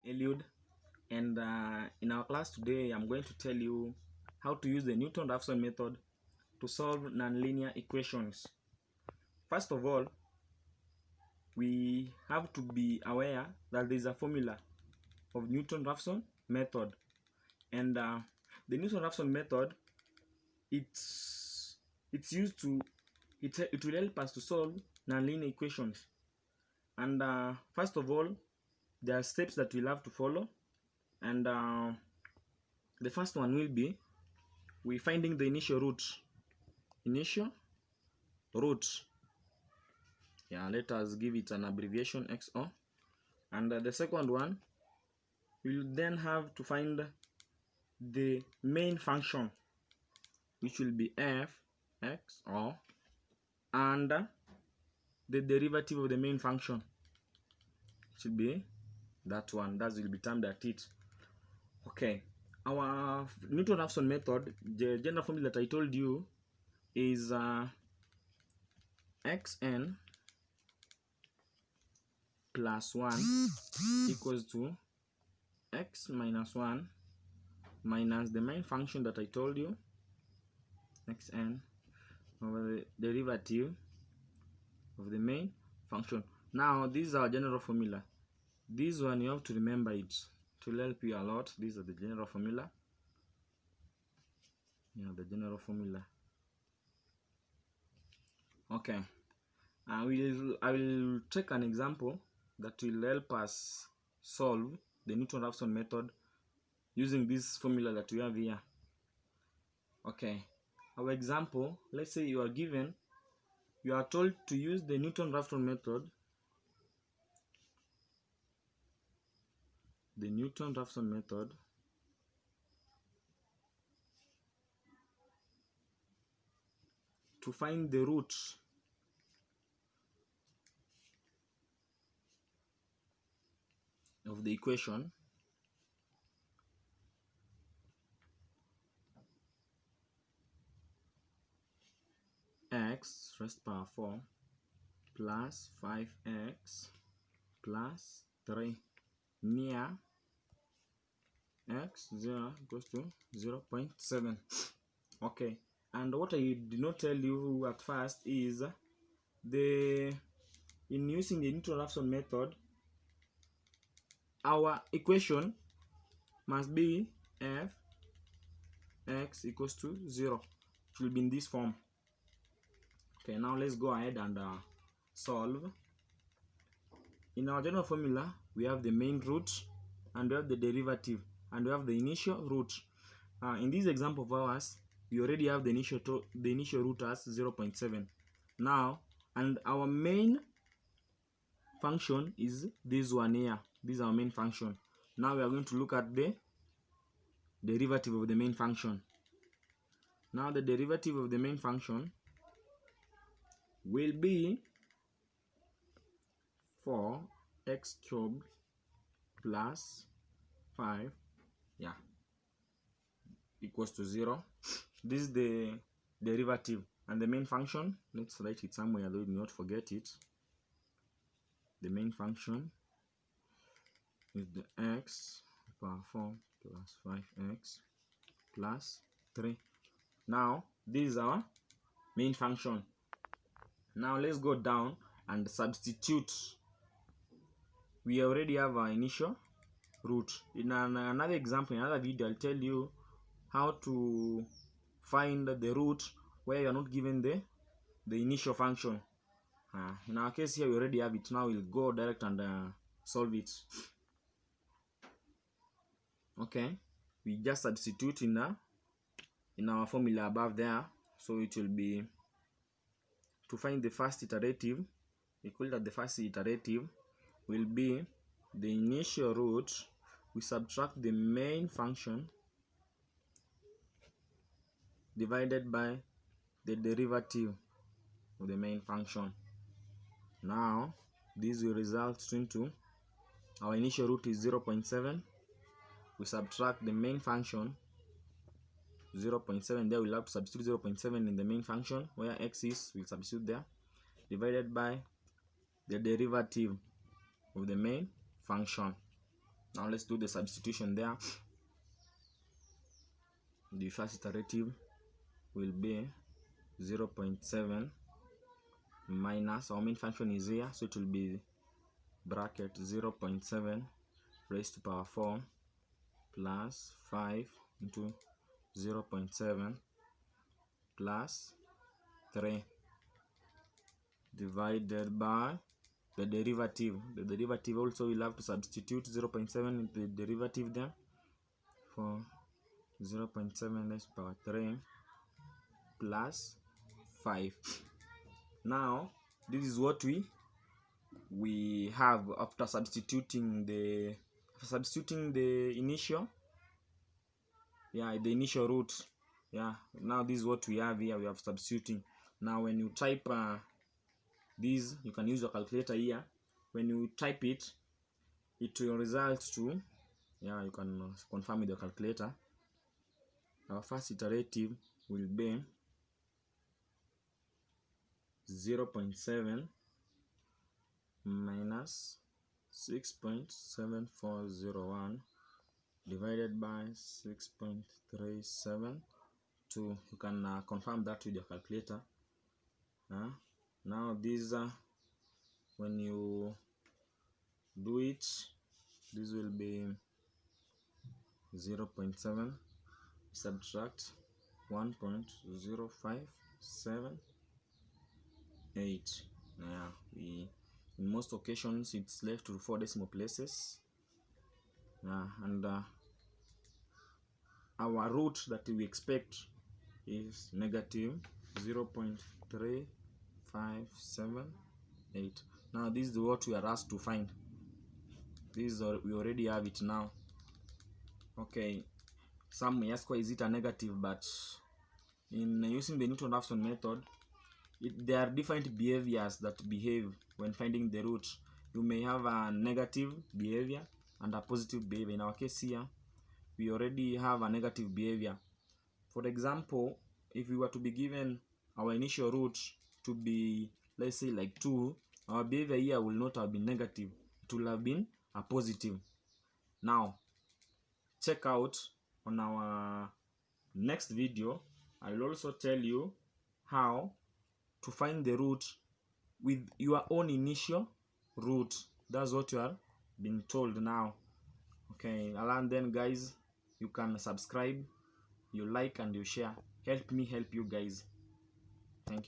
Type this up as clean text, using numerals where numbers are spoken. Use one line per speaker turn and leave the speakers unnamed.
Eliud, and in our class today I'm going to tell you how to use the Newton Raphson method to solve nonlinear equations. First of all, we have to be aware that there is a formula of Newton Raphson method, and the Newton Raphson method, it's used to it will help us to solve nonlinear equations. And first of all, there are steps that we'll have to follow, and the first one will be we finding the initial root. Yeah, let us give it an abbreviation XO. And the second one, we'll then have to find the main function, which will be f x or, and the derivative of the main function should be that one. That will be termed at it. Okay, our Newton Raphson method, the general formula that I told you is xn plus 1 equals to x minus 1 minus the main function that I told you, xn, over the derivative of the main function. Now this is our general formula. This one you have to remember it. To help you a lot. These are the general formula. Okay, I will take an example that will help us solve the Newton Raphson method using this formula that we have here. Okay, our example, let's say you are told to use the Newton Raphson method. The Newton Raphson method to find the root of the equation x raised to the power 4 plus 5x plus 3 near x 0 goes to 0.7. Okay, and what I did not tell you at first is in using the Newton Raphson method, our equation must be f x equals to 0. It will be in this form. Okay, now let's go ahead and solve. In our general formula, we have the main root, and we have the derivative, and we have the initial root. In this example of ours, we already have the initial root as 0.7. Now, and our main function is this one here. This is our main function. Now we are going to look at the derivative of the main function. Now the derivative of the main function will be 4x cubed plus 5 equals to 0. This is the derivative, and the main function, let's write it somewhere though, do not forget it. The main function is the x power 4 plus 5x plus 3. Now this is our main function. Now let's go down and substitute. We already have our initial root. In another example, in another video, I'll tell you how to find the root where you are not given the initial function. In our case here, we already have it. Now we'll go direct and solve it. Okay, we just substitute in our formula above there. So it will be, to find the first iterative, we call that the first iterative will be the initial root. We subtract the main function divided by the derivative of the main function. Now this will result into our initial root is 0.7. We subtract the main function 0.7. there we'll have to substitute 0.7 in the main function where x is, we'll substitute there, divided by the derivative of the main function. Now let's do the substitution there. The first iterative will be 0.7 minus, our main function is here, so it will be bracket 0.7 raised to power 4 plus 5 into 0.7 plus 3 divided by the derivative. The derivative also will have to substitute 0.7 into the derivative there for 0.7 raised to power 3 plus 5. Now this is what we have after substituting the initial, the initial root. Now this is what we have here. We have substituting. Now when you type this, you can use your calculator here. When you type it, it will result to, you can confirm with your calculator. Our first iterative will be 0.7 minus 6.7401 divided by 6.372. You can confirm that with your calculator. Now this, when you do it, this will be 0.7 subtract 1.0578. In most occasions it's left to 4 decimal places, and our root that we expect is negative 0.3578. Now this is what we are asked to find. This we already have it now. Okay, some may ask why is it a negative, but in using the Newton Raphson method, there are different behaviors that behave when finding the root. You may have a negative behavior and a positive behavior. In our case here, we already have a negative behavior. For example, if we were to be given our initial root to be, let's say, like 2, our behavior here will not have been negative. It will have been a positive. Now, check out on our next video. I will also tell you how to find the root with your own initial root. That's what you are being told now. Okay, and then guys, you can subscribe, you like, and you share. Help me help you guys.